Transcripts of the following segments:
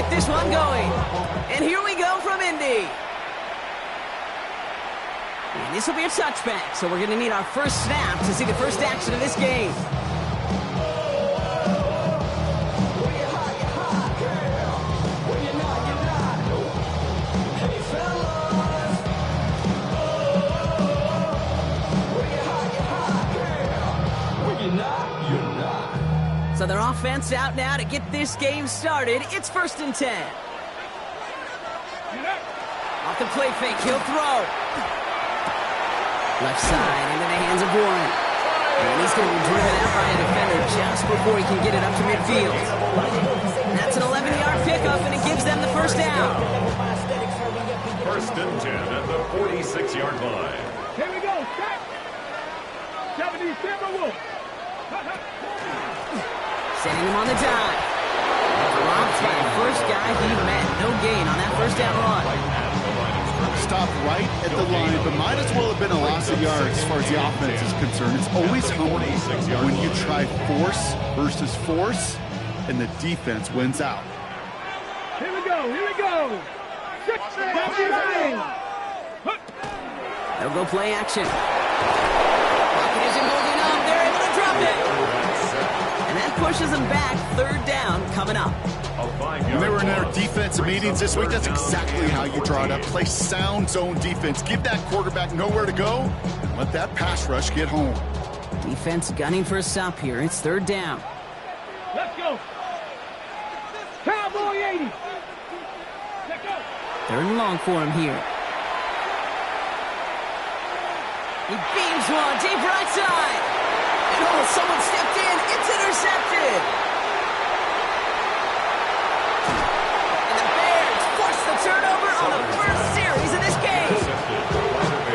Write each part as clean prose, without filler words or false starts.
get this one going. And here we go from Indy. And this will be a touchback, so we're going to need our first snap to see the first action of this game. So their offense out now to get this game started. It's 1st and 10. Off the play fake, he'll throw. Left side into the hands of Warren. And he's going to be driven out by a defender just before he can get it up to midfield. That's an 11-yard pickup, and it gives them the first down. 1st and 10 at the 46-yard line. Here we go. 77 Wolf. Sending him on the dive. Robbed by the first guy he met. No gain on that first down run. Stop right at the line, but might as well have been a loss of yards as far as the offense is concerned. It's always humbling when you try force versus force, and the defense wins out. Here we go. Here we go. 69. They'll go play action. Pocket isn't holding up. They're able to drop it. And that pushes them back. 3rd down coming up. When they were in their defensive meetings this week, that's exactly how you draw it up. Play sound zone defense. Give that quarterback nowhere to go, and let that pass rush get home. Defense gunning for a stop here. It's 3rd down. Let's go. Cowboy 80. Let's go. 3rd and long for him here. He beams one deep right side. And oh, someone stepped in. It's intercepted. And the Bears force the turnover on the first series of this game.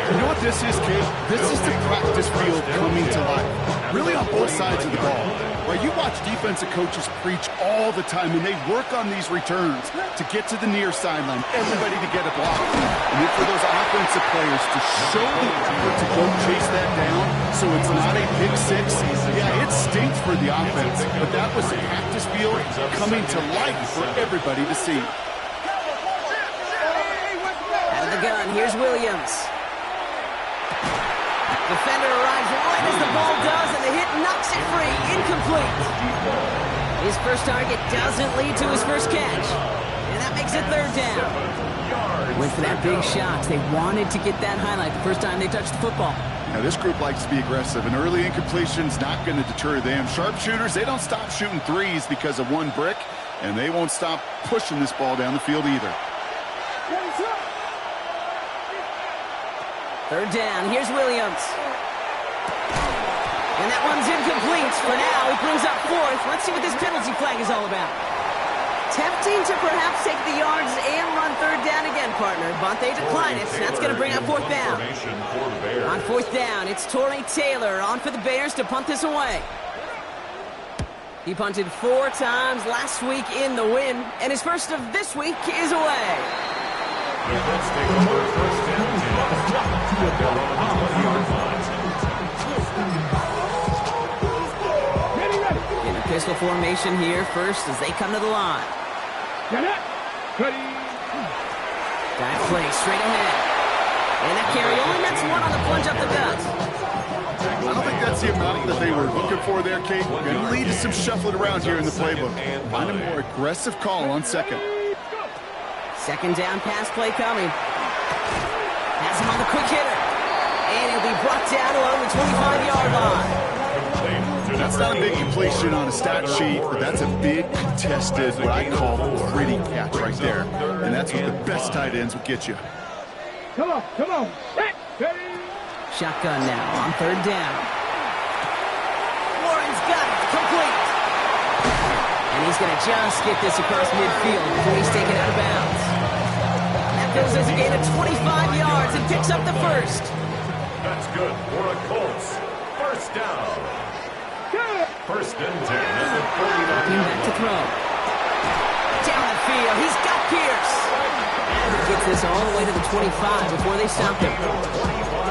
You know what this is, Kate? This is the practice field coming to life. Really on both sides of the ball. Right, you watch defensive coaches preach all the time, and they work on these returns to get to the near sideline, everybody to get a block. And then for those offensive players to show the effort to go chase that down so it's not a pick six. Yeah, it stinks for the offense, but that was the practice field coming to life for everybody to see. Out of the gun, here's Williams. Defender arrives right as the ball does, and the hit knocks it free. Incomplete. His first target doesn't lead to his first catch. And that makes it 3rd down. Went for that big shot. They wanted to get that highlight the first time they touched the football. Now, this group likes to be aggressive, and early incompletion's not going to deter them. Sharpshooters, they don't stop shooting threes because of one brick, and they won't stop pushing this ball down the field either. 3rd down. Here's Williams. And that one's incomplete. For now, he brings up 4th. Let's see what this penalty flag is all about. Tempting to perhaps take the yards and run 3rd down again, partner. But they decline it. That's going to bring up 4th down. On 4th down, it's Torrey Taylor on for the Bears to punt this away. He punted 4 times last week in the win, and his first of this week is away. Let's take over 1st and 10. In a pistol formation here first as they come to the line. Dive play straight ahead. And that carry only nets 1 on the plunge up the gut. I don't think that's the amount that they were looking for there, Kate. Going to lead to some shuffling around here in the playbook. Find a more aggressive call on 2nd. 2nd down pass play coming. Has him on the quick hitter. And he'll be brought down along the 25-yard line. That's not a big completion on a stat sheet, but that's a big contested, what I call gritty catch right there. And that's what the best tight ends will get you. Come on, come on. Shotgun now on 3rd down. Warren's got it. Complete. And he's going to just get this across midfield before he's taken out of bounds. That goes as a gain of 25 yards and picks up the first. That's good for a Colts. 1st down. 1st and 10 at the 49. Back to throw. Down the field. He's got Pierce. And he gets this all the way to the 25 before they stop him.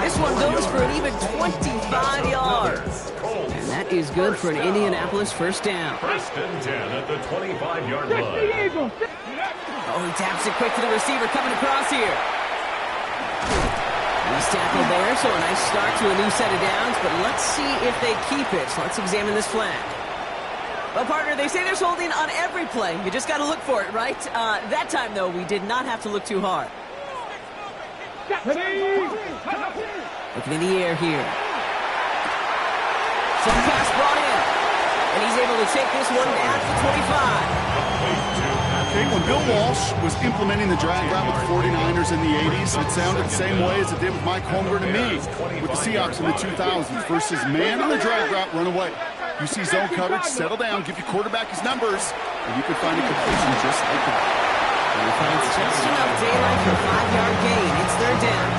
This one goes for an even 25 yards. And that that is good for an Indianapolis first down. First and 10 at the 25-yard Take the line. Eagles. Oh, he taps it quick to the receiver coming across here. Nice tackle there, so a nice start to a new set of downs, but let's see if they keep it. So let's examine this flag. Well, partner, they say there's holding on every play. You just got to look for it, right? That time, though, we did not have to look too hard. Looking in the air here. Some pass brought in. And he's able to take this one down to the 25. Okay, when Bill Walsh was implementing the drag route with the 49ers in the 80s, it sounded the same way as it did with Mike Holmgren and me with the Seahawks in the 2000s. Versus man on the drag route, run away. You see zone coverage, settle down, give your quarterback his numbers, and you can find a completion just like that. And he finds just enough daylight for a 5-yard gain. It's third down.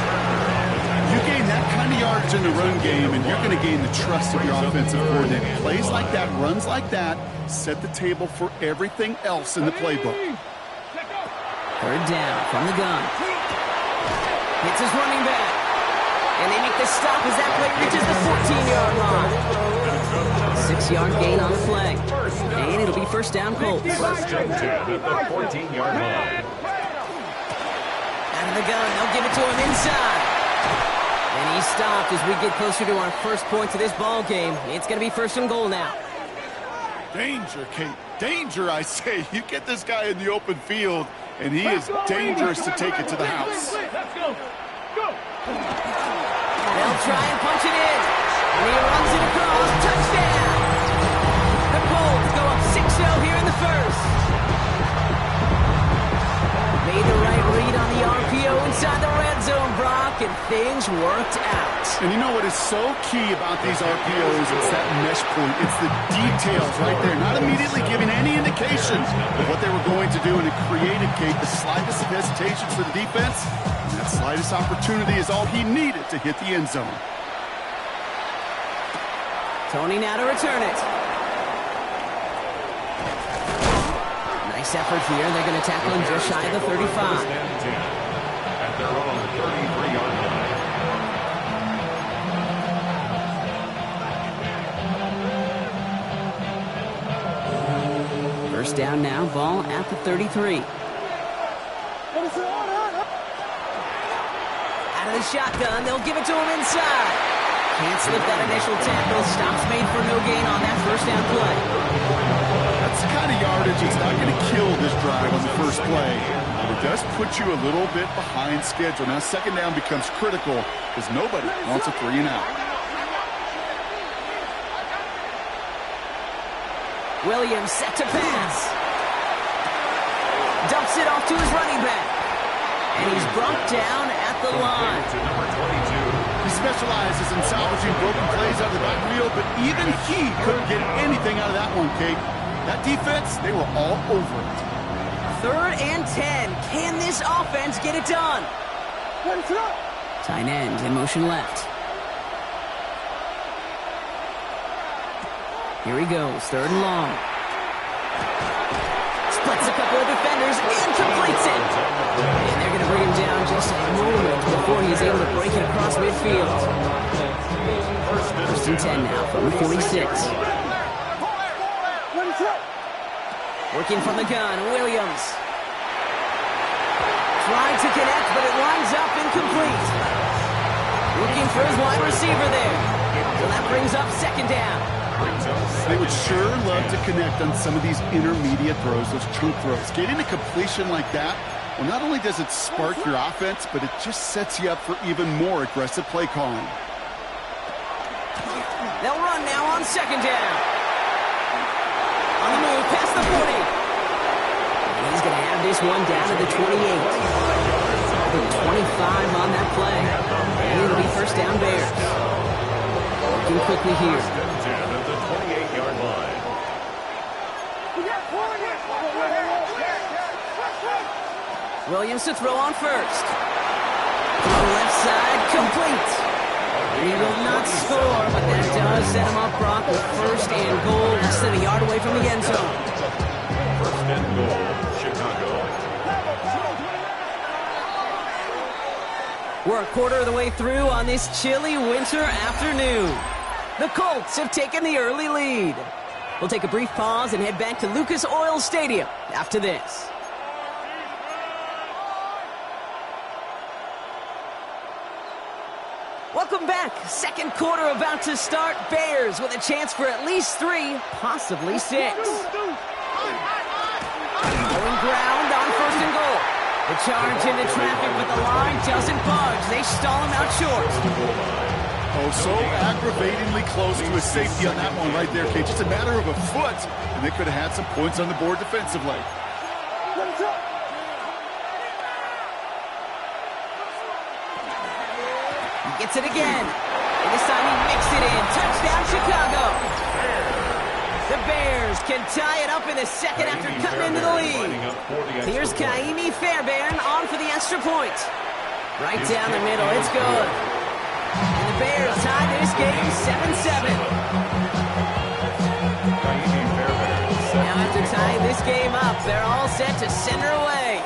You gain that kind of yardage in the run game, and you're going to gain the trust of your offensive coordinator. Plays like that, runs like that, set the table for everything else in the playbook. Third down from the gun. Hits his running back. And they make the stop as that play reaches the 14-yard line. 6-yard gain on the play. And it'll be first down Colts. First and 10 at the 14-yard line. Out of the gun, they'll give it to him inside. And he stopped as we get closer to our first point to this ball game. It's going to be first and goal now. Danger, Kate. Danger, I say. You get this guy in the open field, and he is dangerous to take it to the house. Let's go. Go. They'll try and punch it in. And he runs it across. Touchdown. The Colts go up 6-0 here in the first. Made the right read on the RPO inside the red zone, Brock, and things worked out. And you know what is so key about these RPOs? It's that mesh point. It's the details right there. Not immediately giving any indication of what they were going to do, and it created, Kate, the slightest of hesitations for the defense. And that slightest opportunity is all he needed to hit the end zone. Tony now to return it. Nice effort here. They're going to tackle him just shy of the 35. First and 10 at their own 33-yard line. First down now, ball at the 33. Out of the shotgun, they'll give it to him inside. Can't slip that initial tackle. Stops made for no gain on that first down play. That's the kind of yardage that's not going to kill this drive on the first play. But it does put you a little bit behind schedule. Now second down becomes critical because nobody wants a 3 and out. Williams set to pass. Dumps it off to his running back. And he's brought down at the line. To number 22. He specializes in salvaging broken plays out of the backfield, but even he couldn't get anything out of that one, Kate. That defense, they were all over it. Third and 10. Can this offense get it done? Tight end in motion left. Here he goes, third and long. Splits a couple of defenders and completes it. And they're going to bring him down just a moment before he's able to break it across midfield. First and 10 now from the 46. Working from the gun, Williams. Tried to connect, but it winds up incomplete. Looking for his wide receiver there. So that brings up second down. They would sure love to connect on some of these intermediate throws, those chunk throws. Getting a completion like that, well, not only does it spark your offense, but it just sets you up for even more aggressive play calling. They'll run now on second down. On the move, past the 40. And he's going to have this one down to the 28. The 25 on that play. And it'll be first down Bears. Working quickly here. First and 10 at the 28-yard line. Williams to throw on first. Throw left side, complete. He will not score, but that does set him up, Brock, with first and goal, less than a yard away from the end zone. First and goal, Chicago. We're a quarter of the way through on this chilly winter afternoon. The Colts have taken the early lead. We'll take a brief pause and head back to Lucas Oil Stadium after this. Welcome back. Second quarter about to start. Bears with a chance for at least 3, possibly 6. Going ground on 1st and goal. The charge into traffic, but the line doesn't budge. They stall him out short. Oh, so aggravatingly close to a safety on that one right there, Kate. Just a matter of a foot, and they could have had some points on the board defensively. He gets it again. And this time he mixed it in. Touchdown, Chicago. The Bears can tie it up in the second after cutting into the lead. Here's Kaimi Fairbairn on for the extra point. Right down the middle. It's good. And the Bears tie this game 7-7. Now after tying this game up, they're all set to send her away.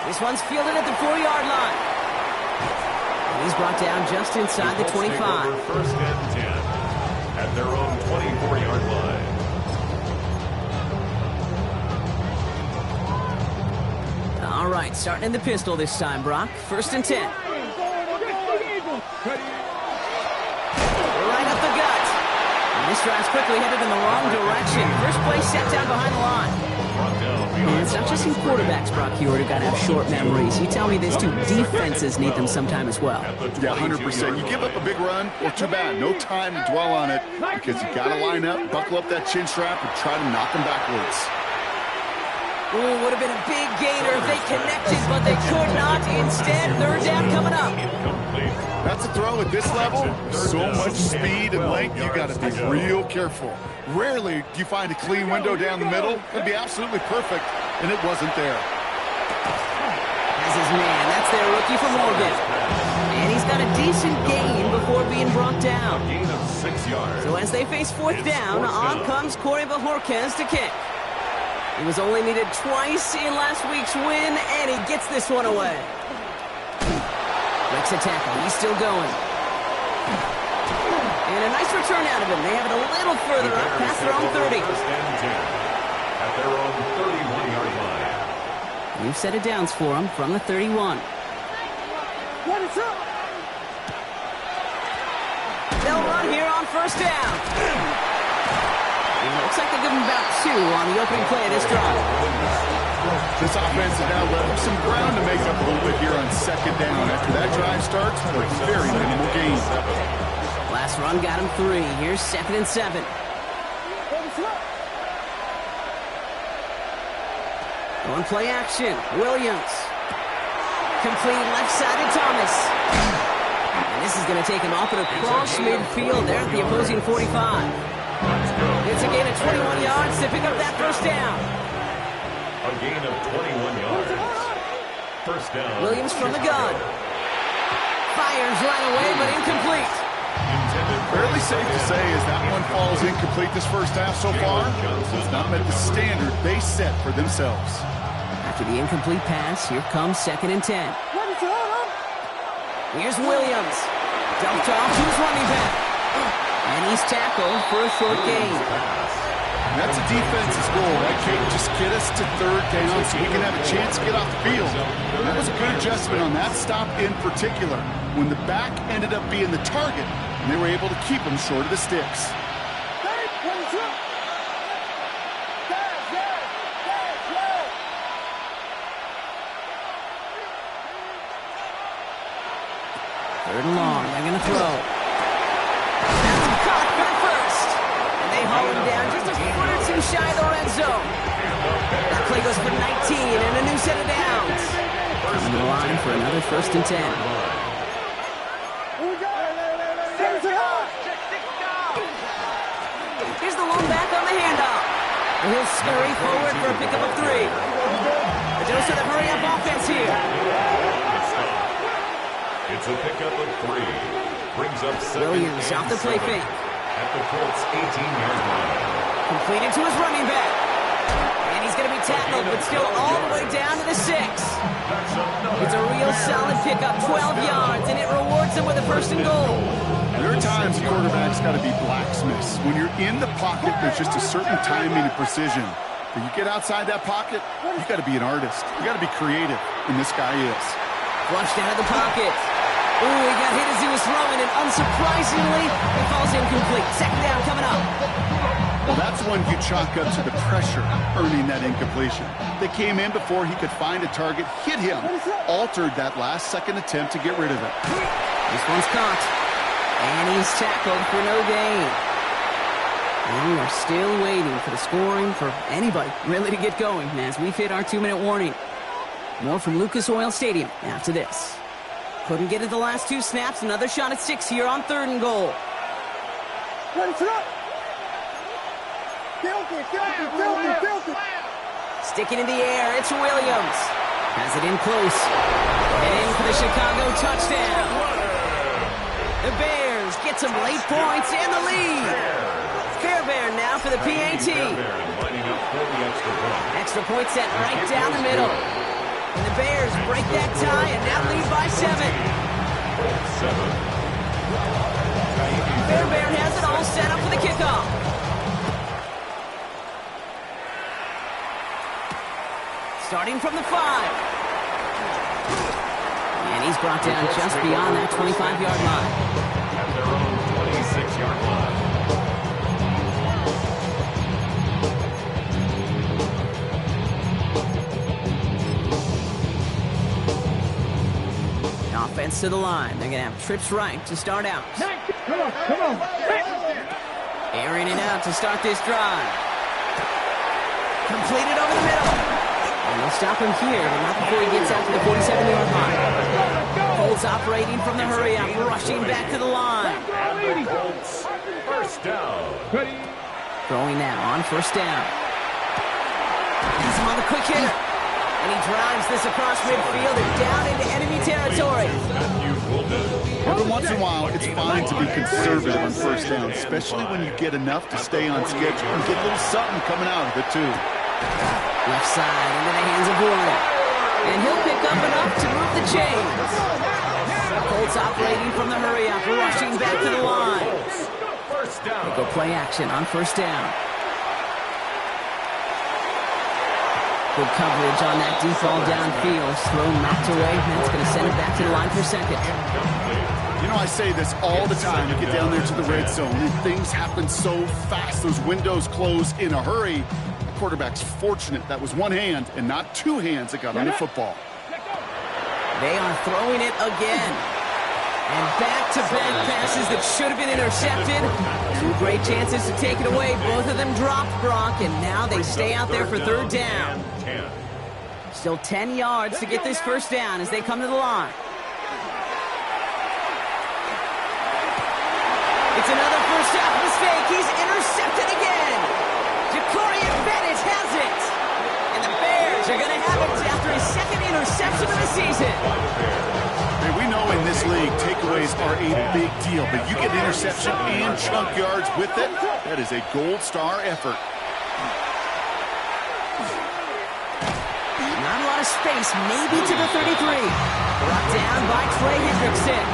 This one's fielded at the 4-yard line. And he's brought down just inside the 25. First and 10 at their own 24-yard line. All right, starting in the pistol this time, Brock. 1st and 10. Right up the gut. And this drive's quickly headed in the wrong direction. First play set down behind the line. And it's not just in quarterbacks, Brock Hewitt, who got to have short memories. You tell me these two defenses need them sometime as well. Yeah, 100%. You give up a big run, well, too bad. No time to dwell on it because you got to line up, buckle up that chin strap, and try to knock them backwards. Ooh, would have been a big gainer if they connected, but they could not. Instead, 3rd down coming up. That's a throw at this level. So much speed and length, you got to be real careful. Rarely do you find a clean window down the middle. It'd be absolutely perfect, and it wasn't there. That's his man. That's their rookie from Oregon. And he's got a decent gain before being brought down. Gain of 6 yards. So as they face 4th down, on comes Corey Bajorquez to kick. He was only needed twice in last week's win, and he gets this one away. Breaks a tackle. He's still going. And a nice return out of him. They have it a little further up past their own 30. First and 10 at their own 31-yard line. New set of downs for him from the 31. They'll run here on 1st down. Looks like they give him about 2 on the opening play of this drive. This offense has now left some ground to make up a little bit here on 2nd down. After that drive starts, a very minimal gain. Last run got him 3. Here's 2nd and 7. On play action, Williams. Complete left side to Thomas. And this is going to take him off and across midfield there at the opposing 45. It's a gain of 21 yards to pick up that 1st down. A gain of 21 yards. 1st down. Williams from the gun. Fires right away, but incomplete. Fairly safe to say as that one falls incomplete this first half so far. It's not met the standard they set for themselves. After the incomplete pass, here comes 2nd and 10. Here's Williams. Dumped off to his running back. And he's tackled for a short gain. And that's a defense's goal, right, Kate? Just get us to 3rd down so we can have a chance to get off the field. And that was a good adjustment on that stop in particular, when the back ended up being the target, and they were able to keep him short of the sticks. Third and long. They're going to throw. That's caught back first. And they haul him down just a foot or 2 shy of the red zone. That play goes for 19 and a new set of downs. On the line for another 1st and 10. Here's the lone back on the handoff. And he'll scurry forward for a pickup of 3. The dose of the hurry-up offense here. It's a pickup of 3. Brings up 7. Williams off the play fake. At the Colts 18-yard line. Completed to his running back. And he's going to be tackled, but still all the way down to the 6. It's a real solid pickup, 12 yards, and it rewards him with a 1st and goal. There are times quarterbacks got to be blacksmiths. When you're in the pocket, there's just a certain timing and precision. When you get outside that pocket, you got to be an artist. You got to be creative, and this guy is. Flushed out of the pocket. Ooh, he got hit as he was throwing, and unsurprisingly, it falls incomplete. 2nd down coming up. Well, that's one you chalk up to the pressure earning that incompletion. They came in before he could find a target, hit him, altered that last-second attempt to get rid of it. This one's caught, and he's tackled for no gain. And we are still waiting for the scoring for anybody really to get going as we've hit our 2-minute warning. More from Lucas Oil Stadium after this. Couldn't get it the last 2 snaps. Another shot at 6 here on 3rd and goal. Sticking in the air, it's Williams. Has it in close. And in for the Chicago touchdown. The Bears get some late points and the lead. Fairbairn now for the PAT. Extra point set right down the middle. And the Bears break that tie and now lead by 7. Fairbairn has it all set up for the kickoff. Starting from the 5. And he's brought down just beyond that 25-yard line. At their own 26-yard line. Offense to the line. They're going to have trips right to start out. Come on, come on. Airing it out to start this drive. Completed over the middle. And they'll stop him here, but not before he gets out to the 47-yard line. Colts operating from the hurry up, rushing back to the line. And the Colts, 1st down. Throwing now on 1st down. He's on the quick hitter. And he drives this across midfield and down into enemy territory. Every once in a while, it's fine to be conservative on 1st down, especially when you get enough to stay on schedule and get a little something coming out of it, too. Left side into the hands of Warren. And he'll pick up enough to move the chains. Colts operating from the hurry up, rushing back to the line. They go play action on 1st down. Good coverage on that deep ball downfield. Throw knocked away. That's going to send it back to the line for 2nd. You know, I say this all the time. You get down there to the red zone, and things happen so fast. Those windows close in a hurry. The quarterback's fortunate that was one hand and not 2 hands that got on the football. They are throwing it again. And back-to-back passes that should have been intercepted. 2 great chances to take it away. Both of them dropped, Brock, and now they stay out there for 3rd down. Still 10 yards to get this 1st down as they come to the line. It's another first half mistake. He's intercepted again. Jacorian Bennett has it. And the Bears are going to have it after his 2nd interception of the season. Hey, we know in this league, takeaways are a big deal, but you get interception and chunk yards with it, that is a gold star effort. Not a lot of space, maybe to the 33. Brought down by Trey Hendrickson.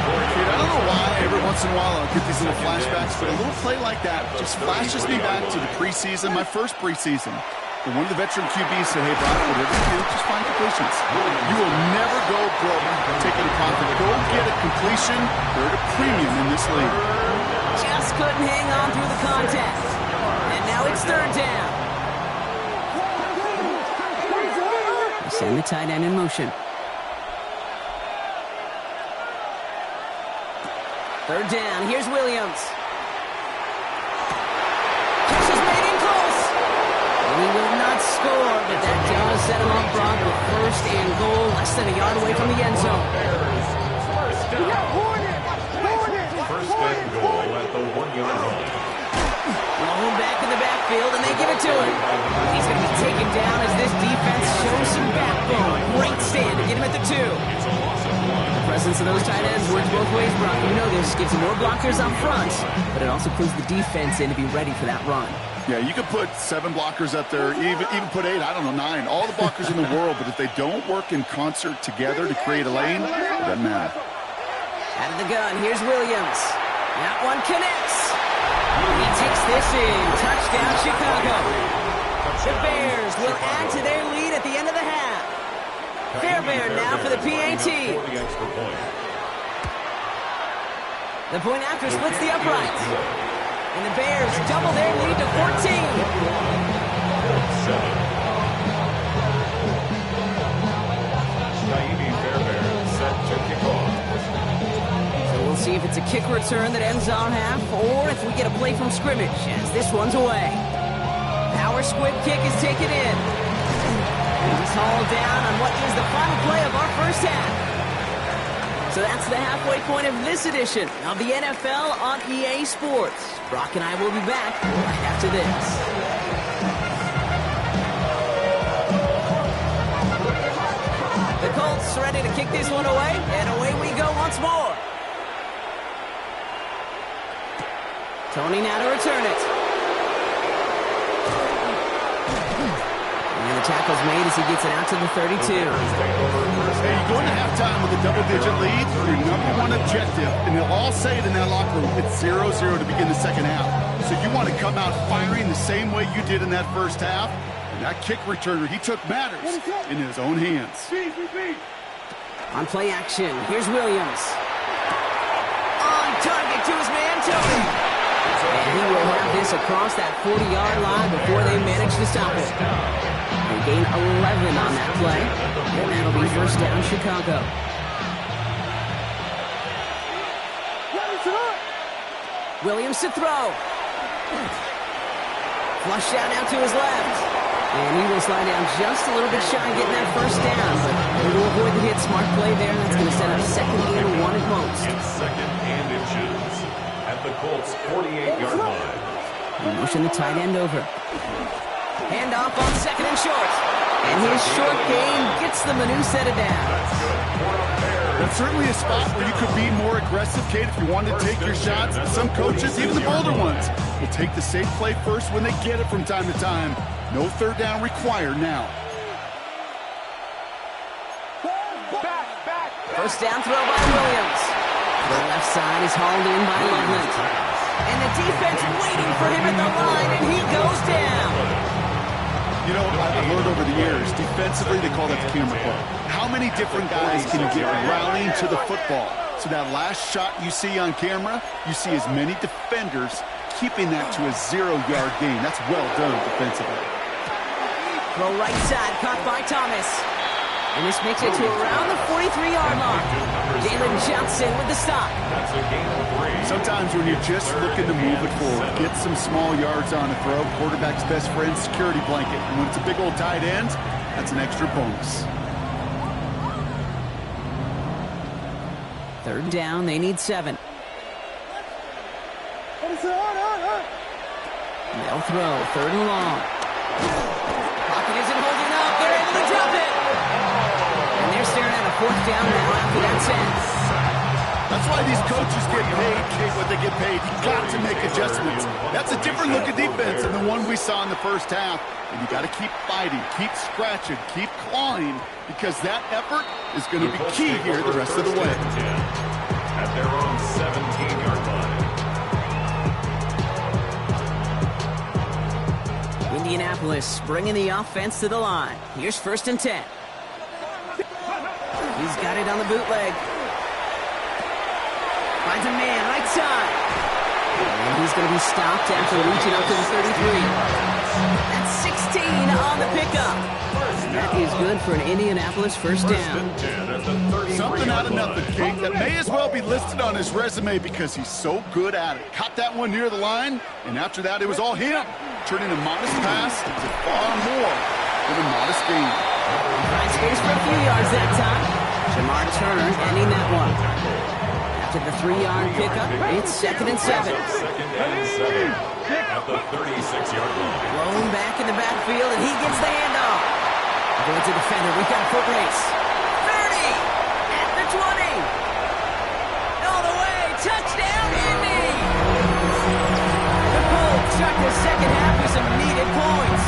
I don't know why every once in a while I'll get these little flashbacks, but a little play like that just flashes me back to the preseason, my first preseason. And one of the veteran QBs said, hey, Brock, whatever you do, just find completions. You will never go broke taking a profit. Go get a completion. They're at a premium in this league. Just couldn't hang on through the contact. And now it's 3rd down. They send the tight end in motion. 3rd down. Here's Williams. Catch is made in close. And he will not score, but that does set him up, Brock, with 1st and goal, less than a yard away from the end zone. 1st and goal at the 1-yard line. Rolling back in the backfield, and they give it to him. He's going to be taken down as this defense shows some backbone. Great stand to get him at the 2. The presence of those tight ends works both ways, Brock. You know this. Gives him more blockers up front, but it also puts the defense in to be ready for that run. Yeah, you could put 7 blockers up there, even put 8, I don't know, 9, all the blockers in the world, but if they don't work in concert together to create a lane, it doesn't matter. Out of the gun, here's Williams. That one connects. He takes this in. Touchdown, Chicago. The Bears will add to their lead at the end of the half. Fairbairn now for the PAT. The point after splits the uprights. And the Bears double their lead to 14. Fairbairn set to kick off. So we'll see if it's a kick return that ends our half, or if we get a play from scrimmage, as this one's away. Power squib kick is taken in. He's hauled down on what is the final play of our first half. So that's the halfway point of this edition of the NFL on EA Sports. Brock and I will be back right after this. The Colts ready to kick this one away, and away we go once more. Tony now to return it. And the tackle's made as he gets it out to the 32. Hey, you go into halftime with a double-digit lead, your number one objective, and they'll all say it in that locker room, it's 0-0 to begin the second half. So you want to come out firing the same way you did in that first half. And that kick returner, he took matters in his own hands. On play action, here's Williams. On target to his man, Tony. And he will have this across that 40-yard line before they manage to stop it. They gain 11 on that play, and that'll be first down, Chicago. Williams to throw. Flush out now to his left. And he will slide down just a little bit shy of getting that first down, but able to avoid the hit. Smart play there, and that's going to set up second and 1 at most. Second and inches at the Colts' 48-yard line. Motion the tight end over. Hand off on second and short. And his short gain gets the Manu set it down. That's certainly a spot where you could be more aggressive, Kate, if you wanted to take your shots. Some coaches, even the bolder ones, will take the safe play first when they get it from time to time. No third down required now. First down throw by Williams. The left side is hauled in by Loveland. And the defense waiting for him at the line, and he goes down. You know, I've learned over the years, defensively, they call that the camera play. How many different guys can you get rallying to the football? So that last shot you see on camera, you see as many defenders keeping that to a 0-yard gain. That's well done defensively. Throw right side, caught by Thomas. And this makes it to around the 43-yard line. Jalen Johnson with the stop. That's a gain of 3. Sometimes when you're just looking to move it forward, get some small yards on a throw, quarterback's best friend, security blanket. And when it's a big old tight end, that's an extra bonus. Third down, they need 7. They'll throw, third and long. Pocket isn't holding up, they're able to drop it. And they're staring at a fourth down now after that sense. That's why these coaches get paid, Kate, what they get paid. You got to make adjustments. That's a different look at defense than the one we saw in the first half. And you got to keep fighting, keep scratching, keep clawing, because that effort is going to be key here the rest of the way. At their own 17-yard line. Indianapolis bringing the offense to the line. Here's first and 10. He's got it on the bootleg. Finds a man right side. And he's going to be stopped after reaching up to the 33. That's 16 on the pickup. That is good for an Indianapolis first down. Something out of nothing, Kate, that may as well be listed on his resume because he's so good at it. Caught that one near the line, and after that, it was all him. Turning a modest pass to far more than a modest gain. Finds space for a few yards that time. Jamar Turner ending that one. After the 3-yard pickup, it's second and 7. Second and 7 at the 36-yard line. Blown back in the backfield, and he gets the handoff. Avoids a defender. We've got a foot race. 30 at the 20. All the way. Touchdown, Indy. The Colts start the second half with some needed points.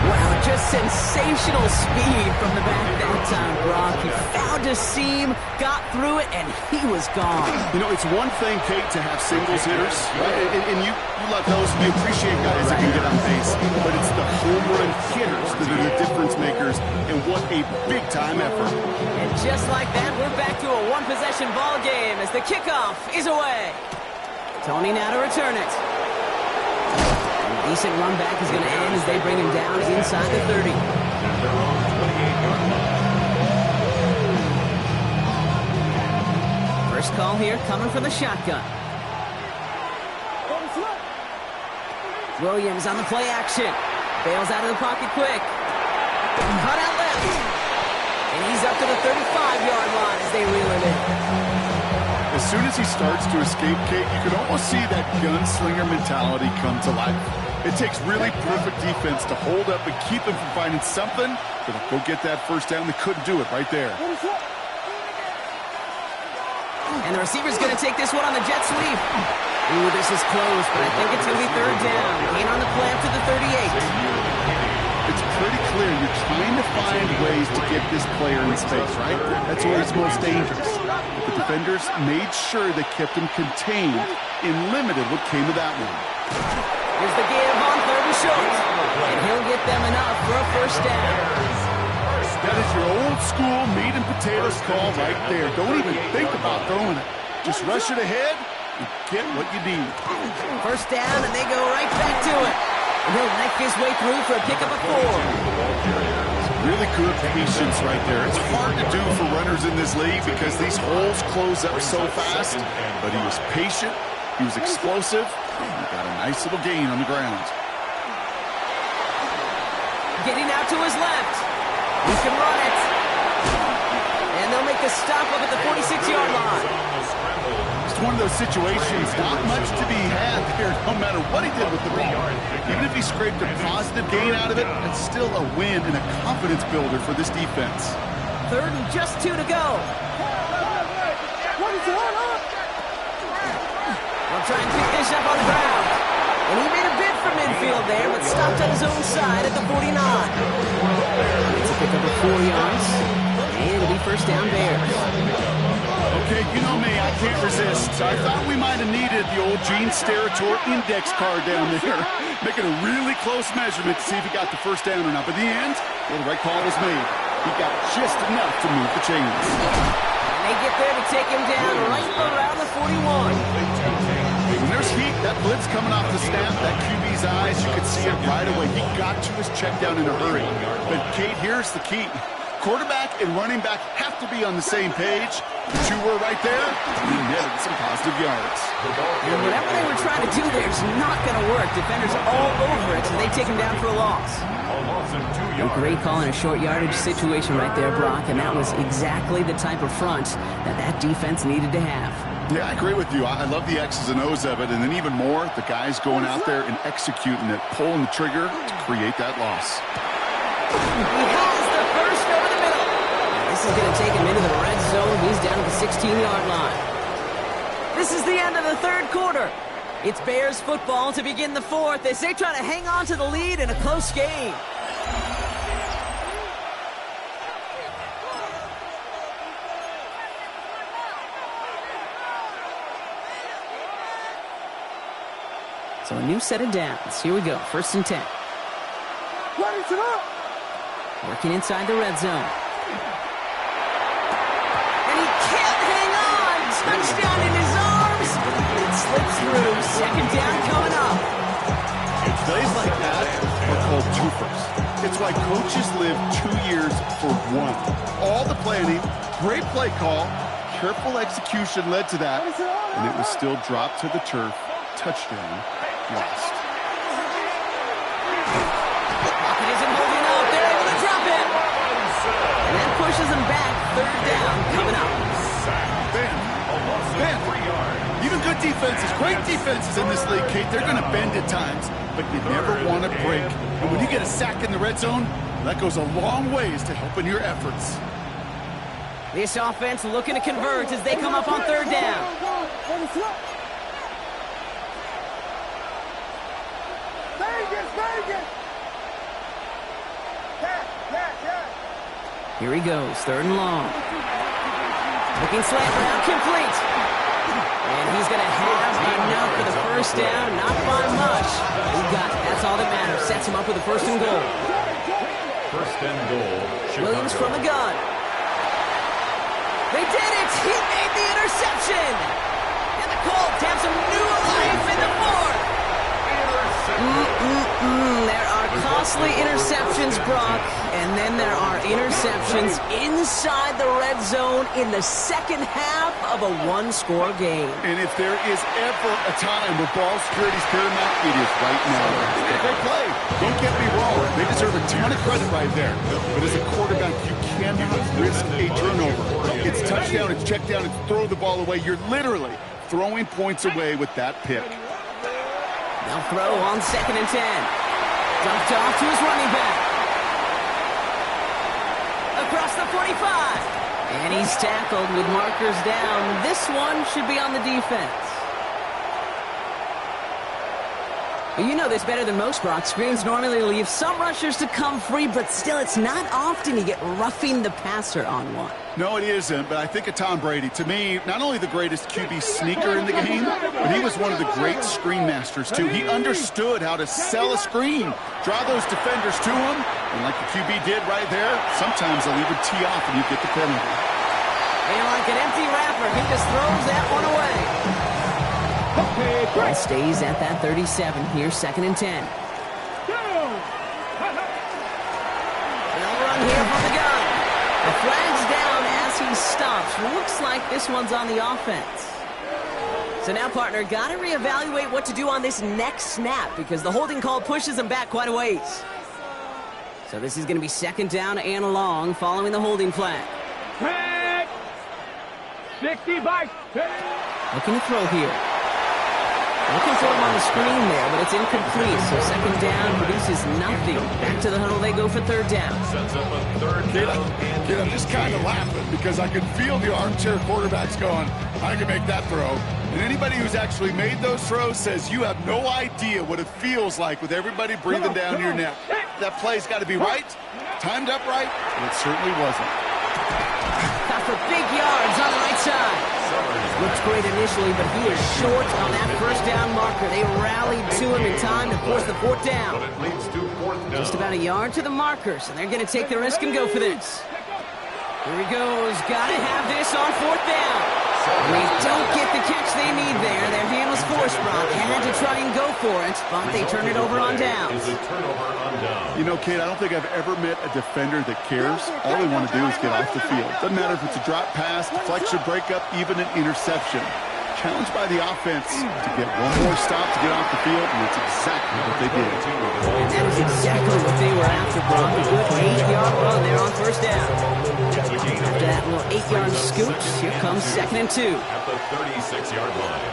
Wow, just sensational speed from the back that time, Brock. He found a seam, got through it, and he was gone. You know, it's one thing, Kate, to have singles hitters, right? And you love those. You appreciate guys that can get on base. But it's the home run hitters that are the difference makers, and what a big-time effort. And just like that, we're back to a one-possession ball game as the kickoff is away. Tony now to return it. A decent run back is going to end as they bring him down inside the 30. First call here coming from the shotgun. Williams on the play action. Bails out of the pocket quick. Cut out left. And he's up to the 35-yard line as they reel him in. As soon as he starts to escape, Kate, you can almost see that gunslinger mentality come to life. It takes really perfect defense to hold up and keep him from finding something that'll go get that first down. They couldn't do it right there. And the receiver's going to take this one on the jet sweep. Ooh, this is close, but I think it's going to be third down. Gain on the play up to the 38. It's pretty clear you're trying to find ways to get this player in space, right? That's where he's most dangerous. The defenders made sure they kept him contained and limited what came of that one. Here's the give on third and short. And he'll get them enough for a first down. That is your old school meat and potatoes call right there. Don't even think about throwing it. Just rush it ahead and get what you need. First down, and they go right back to it. And he'll knife his way through for a pickup of 4. Really good patience right there. It's hard to do for runners in this league because these holes close up so fast. But he was patient, he was explosive, and he got a nice little gain on the ground. Getting out to his left. He can run it. And they'll make the stop up at the 46-yard line. It's one of those situations, not much to be had there, no matter what he did with the ball. Even if he scraped a positive gain out of it, it's still a win and a confidence builder for this defense. Third and just 2 to go. They'll try and pick this up on the ground. And he made a bid for midfield there, but stopped on his own side at the 49. It's a pickup of 4 yards. And it'll be first down Bears. Okay, you know me, I can't resist. I thought we might have needed the old Gene Steratore index card down there, making a really close measurement to see if he got the first down or not. But in the end, well, the right call was made. He got just enough to move the chains. And they get there to take him down right around the 41. When there's heat, that blitz coming off the snap, that QB's eyes, you could see it right away. He got to his check down in a hurry. But, Kate, here's the key. Quarterback and running back have to be on the same page. The two were right there. He netted some positive yards. And whatever they were trying to do there is not going to work. Defenders all over it, so they take him down for a loss. A great call in a short yardage situation right there, Brock, and that was exactly the type of front that defense needed to have. Yeah, I agree with you. I love the X's and O's of it, and then even more, the guys going out there and executing it, pulling the trigger to create that loss. He has the first over the middle. This is going to take him into the red zone. He's down at the 16-yard line. This is the end of the third quarter. It's Bears football to begin the fourth as they try to hang on to the lead in a close game. So a new set of downs. Here we go. First and 10. Working inside the red zone. And he can't hang on. Touchdown in his arms. It slips through. Second down coming up. Plays like that are called twofers. It's why coaches live 2 years for one. All the planning, great play call, careful execution led to that, and it was still dropped to the turf. Touchdown lost. Pocket isn't holding up. They're able to drop it. And that pushes them back. Third down coming up. Ben, even good defenses, great defenses in this league, Kate, they're going to bend at times, but you never want to break. And when you get a sack in the red zone, that goes a long ways to helping your efforts. This offense looking to convert as they come up on third down. Here he goes, 3rd and long. Looking slant route, complete. And he's going to have enough for the first down, not by much. He got it. That's all that matters. Sets him up with a 1st and goal. 1st and goal. Chicago. Williams from the gun. They did it! He made the interception! And the Colts have some new life in the 4th. There are costly interceptions, Brock, and then there are interceptions inside the red zone in the second half of a one-score game. And if there is ever a time where ball security is paramount, it is right now. It's a great play. Don't get me wrong. They deserve a ton of credit right there. But as a quarterback, you cannot risk a turnover. It's touchdown, it's check down, it's throw the ball away. You're literally throwing points away with that pick. They'll throw on 2nd and 10. Dumped off to his running back. Across the 45. And he's tackled with markers down. This one should be on the defense. But you know this better than most, Brock. Screens normally leave some rushers to come free, but still, it's not often you get roughing the passer on one. No, it isn't, but I think of Tom Brady. To me, not only the greatest QB sneaker in the game, but he was one of the great screen masters, too. He understood how to sell a screen, draw those defenders to him, and like the QB did right there, sometimes they'll even tee off and you get the penalty. And like an empty wrapper, he just throws that one away. Ball stays at that 37 here, 2nd and 10. They'll run here from the gun. The flag's down as he stops. Looks like this one's on the offense. So now, partner, got to reevaluate what to do on this next snap because the holding call pushes him back quite a ways. So this is going to be 2nd down and long following the holding flag. 65. Looking to throw here. Looking for him on the screen there, but it's incomplete. So 2nd down produces nothing. Back to the huddle they go for 3rd down. Sets up a 3rd down. Kid, I'm just kind of laughing because I can feel the armchair quarterbacks going, I can make that throw. And anybody who's actually made those throws says you have no idea what it feels like with everybody breathing down your neck. That play's got to be right, timed up right, and it certainly wasn't. Got for big yards on the right side. Looks great initially, but he is short on that 1st down marker. They rallied to him in time to force the 4th down. But it leads to 4th down. Just about a yard to the markers, and they're going to take the risk and go for this. Here he goes. Got to have this on 4th down. They don't get the catch they need there. Their hand was forced, Brock. Had to try and go for it, but they turn it over on downs. Is a turnover on down. You know, kid, I don't think I've ever met a defender that cares. All they want to do is get off the field. Doesn't matter if it's a drop pass, deflection, breakup, even an interception. Challenged by the offense to get one more stop to get off the field, and it's exactly what they did. And that is exactly what they were after, Brock. A good 8-yard run there on 1st down. After that little 8-yard scoot, here comes 2nd and 2. At the 36-yard line.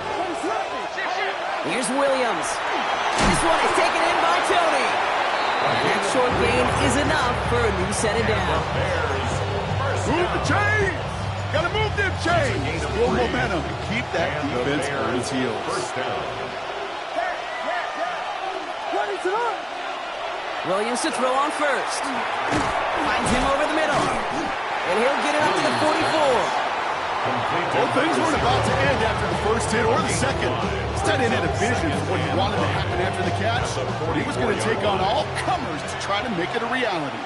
Here's Williams. This one is taken in by Tony. That short gain is enough for a new set of downs. Move the chains! Gotta move them chains! Build momentum and keep that defense on its heels. 1st down. Williams to throw on 1st. Finds him over the middle. And he'll get it up to the 44. Well, things weren't about to end after the 1st hit or the 2nd. This tight end had a vision for what he wanted to happen after the catch. He was going to take on all comers to try to make it a reality.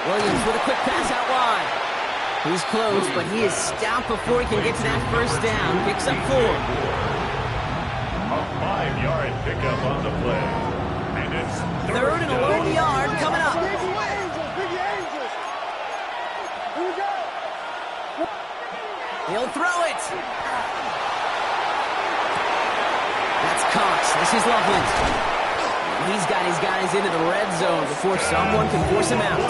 Williams with a quick pass out wide. He's close, but he is stopped before he can get to that 1st down. Picks up 4. A 5-yard pickup on the play. And it's 3rd and a long yard coming up. He'll throw it. That's Cox. This is Loveland. He's got his guys into the red zone before someone can force him out.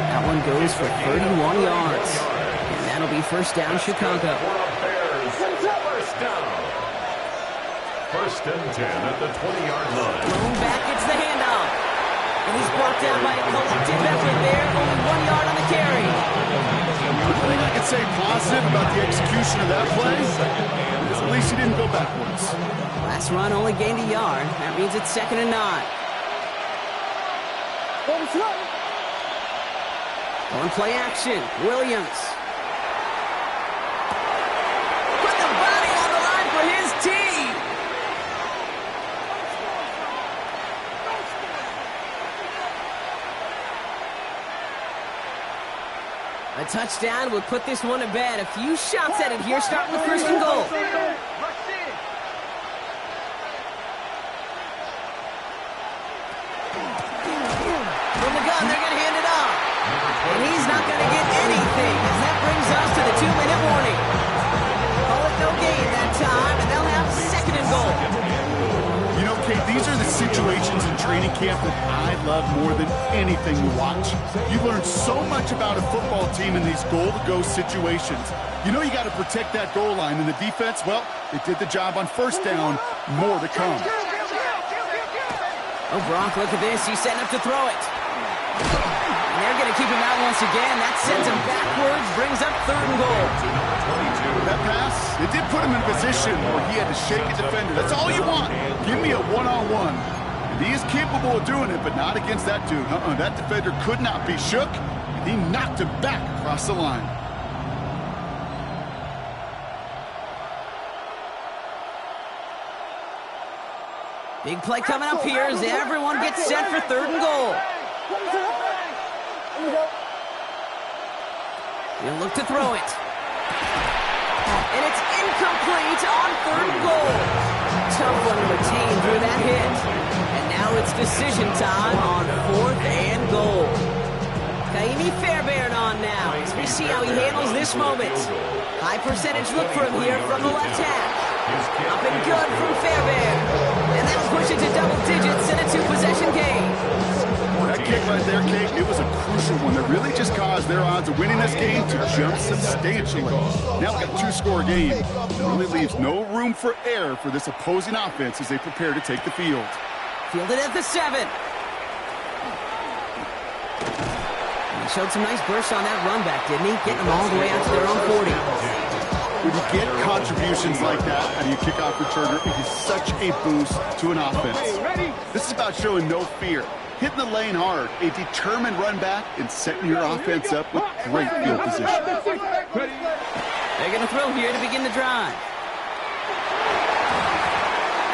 That one goes for 31 yards. And that'll be 1st down, Chicago. 1st down. 1st and 10 at the 20-yard line. Thrown back, it's the handoff. And he's brought down by a collective effort there. Only 1 yard on the carry. The thing I can say positive about the execution of that play is at least he didn't go backwards. Last run only gained a yard. That means it's 2nd and 9. On play action, Williams. Put the body on the line for his team. A touchdown would put this one to bed. A few shots at it here, starting with 1st and goal. From the gun, they're going to hand it off. And he's not going to get anything, as that brings us to the 2-minute warning. Call it no gain that time, and they'll have 2nd and goal. You know, Kate, these are the situations in training camp that I love more than anything to watch. You learn so much about a football team in these goal-to-go situations. You know you got to protect that goal line, and the defense, well, they did the job on 1st down. More to come. Oh, Brock, look at this. He's setting up to throw it. And they're going to keep him out once again. That sends him backwards, brings up 3rd and goal. That pass, it did put him in a position where he had to shake a defender. That's all you want. Give me a one-on-one. And he is capable of doing it, but not against that dude. That defender could not be shook, and he knocked him back across the line. Big play coming up here as everyone gets set for 3rd and goal. He'll look to throw it. And it's incomplete on 3rd and goal. Tough one to retain through that hit. And now it's decision time on 4th and goal. Kaimi Fairbairn on now as we see how he handles this moment. High percentage look for him here from the left half. Up and good from Fairbairn. And that'll push it to double digits in a 2-possession game. That kick right there, Kate, it was a crucial one that really just caused their odds of winning this game to jump substantially. Now we've got a 2-score game. It really leaves no room for error for this opposing offense as they prepare to take the field. Fielded at the 7. He showed some nice bursts on that run back, didn't he? Getting them all the way out to their own 40. When you get contributions like that out of your kickoff returner, it is such a boost to an offense. This is about showing no fear, hitting the lane hard, a determined run back, and setting your offense up with great field position. They're going to throw here to begin the drive.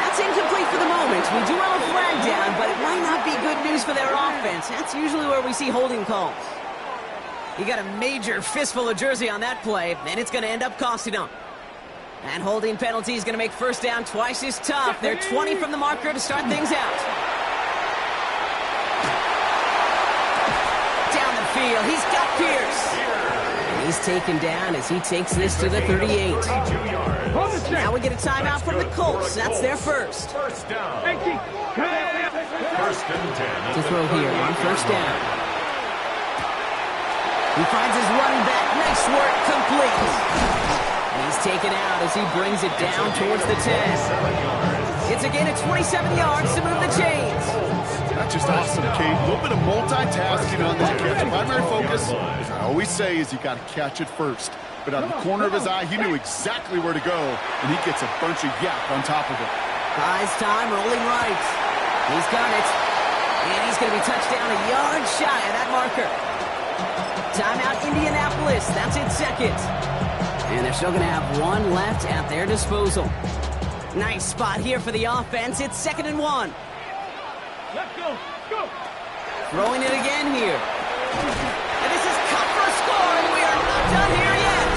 That's incomplete for the moment. We do have a flag down, but it might not be good news for their offense. That's usually where we see holding calls. He got a major fistful of jersey on that play, and it's going to end up costing him. And holding penalty is going to make 1st down twice as tough. They're 20 from the marker to start things out. Down the field, he's got Pierce. And he's taken down as he takes this to the 38. Now we get a timeout from the Colts. That's their first. 1st down. 1st and 10. To throw here on 1st down. He finds his running back. Nice work, complete. And he's taken out as he brings it down towards the 10. It's a gain of 27 yards to move the chains. That's just awesome, Kate. A little bit of multitasking on that catch. Primary focus, as I always say, is you got to catch it first. But out of the corner of his eye, he knew exactly where to go, and he gets a bunch of yak on top of it. Buys time, rolling right. He's got it. And he's going to be touched down a yard shy of that marker. Timeout, Indianapolis. That's its 2nd. And they're still going to have 1 left at their disposal. Nice spot here for the offense. It's 2nd and 1. Let's go. Go. Throwing it again here. And this is cut for a score, and we are not done here yet.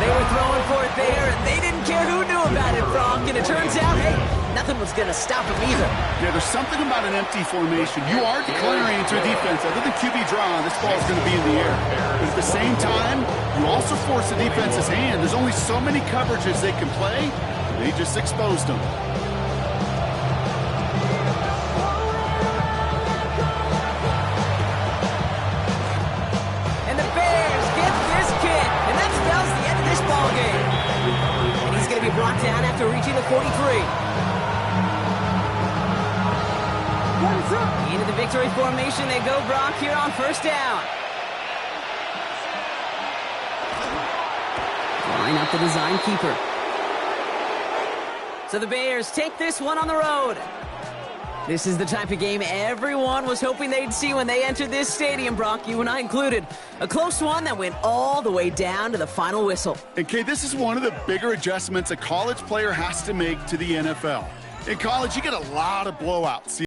They were throwing for it there, and they didn't care who knew about it, Brock. And it turns out, hey, nothing was going to stop them either. Yeah, there's something about an empty formation. You are declaring to a defense, other than QB draw, this ball is going to be in the air. But at the same time, you also force the defense's hand. There's only so many coverages they can play. They just exposed them. And the Bears get this kick, and that spells the end of this ball game. And he's going to be brought down after reaching the 43. Into the victory formation they go, Brock, here on first down. Line up the design keeper. So the Bears take this one on the road. This is the type of game everyone was hoping they'd see when they entered this stadium, Brock, you and I included. A close one that went all the way down to the final whistle. And Kay, this is one of the bigger adjustments a college player has to make to the NFL. In college, you get a lot of blowouts.